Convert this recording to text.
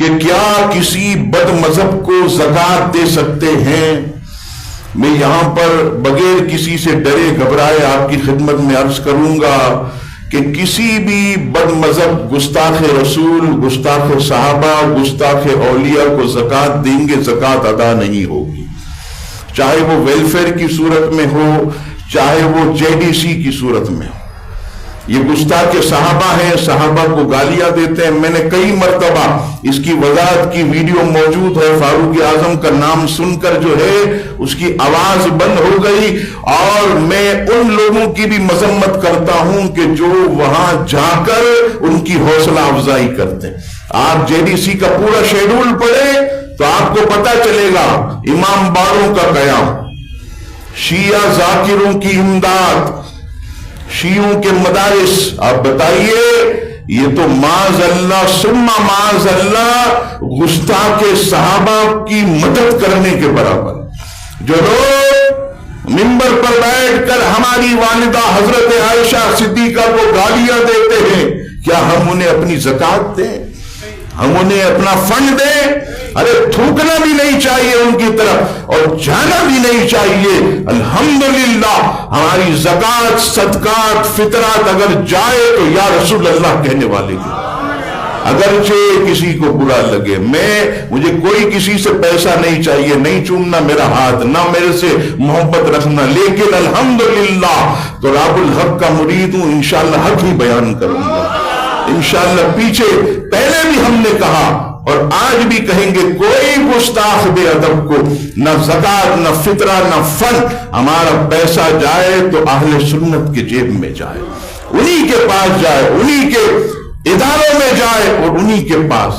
کہ کیا کسی بد مذہب کو زکوٰۃ دے سکتے ہیں؟ میں یہاں پر بغیر کسی سے ڈرے گھبرائے آپ کی خدمت میں عرض کروں گا کہ کسی بھی بد مذہب گستاخ رسول، گستاخ صحابہ، گستاخ اولیاء کو زکوٰۃ دیں گے، زکوٰۃ ادا نہیں ہوگی، چاہے وہ ویلفیئر کی صورت میں ہو، چاہے وہ JDC کی صورت میں ہو۔ یہ گستاخ صحابہ ہیں، صحابہ کو گالیاں دیتے ہیں۔ میں نے کئی مرتبہ اس کی وضاحت کی ویڈیو موجود ہے، فاروق اعظم کا نام سن کر جو ہے اس کی آواز بند ہو گئی، اور میں ان لوگوں کی بھی مذمت کرتا ہوں کہ جو وہاں جا کر ان کی حوصلہ افزائی کرتے ہیں۔ آپ JDC کا پورا شیڈول پڑھیں تو آپ کو پتہ چلے گا، امام باڑوں کا قیام، شیعہ ذاکروں کی امداد، شیعوں کے مدارس، آپ بتائیے یہ تو معاذ اللہ ثم معاذ اللہ گستاخ صحابہ کی مدد کرنے کے برابر۔ جو لوگ ممبر پر بیٹھ کر ہماری والدہ حضرت عائشہ صدیقہ کو گالیاں دیتے ہیں، کیا ہم انہیں اپنی زکوٰۃ دیں؟ ہم انہیں اپنا فنڈ دیں؟ ارے تھوکنا بھی نہیں چاہیے ان کی طرف، اور جانا بھی نہیں چاہیے۔ الحمدللہ ہماری زکوٰۃ، صدقات، فطرات اگر جائے تو یا رسول اللہ کہنے والے کی، اگرچہ کسی کو برا لگے۔ مجھے کوئی کسی سے پیسہ نہیں چاہیے، نہیں چومنا میرا ہاتھ، نہ میرے سے محبت رکھنا، لیکن الحمدللہ تو رب الحق کا مرید ہوں، انشاءاللہ حق ہی بیان کروں گا انشاءاللہ۔ پیچھے پہلے بھی ہم نے کہا اور آج بھی کہیں گے، کوئی گستاخ بے ادب کو نہ زکوٰۃ، نہ فطرہ، نہ فنڈ، ہمارا پیسہ جائے تو اہل سنت کے جیب میں جائے، انہی کے پاس جائے، انہی کے اداروں میں جائے اور انہی کے پاس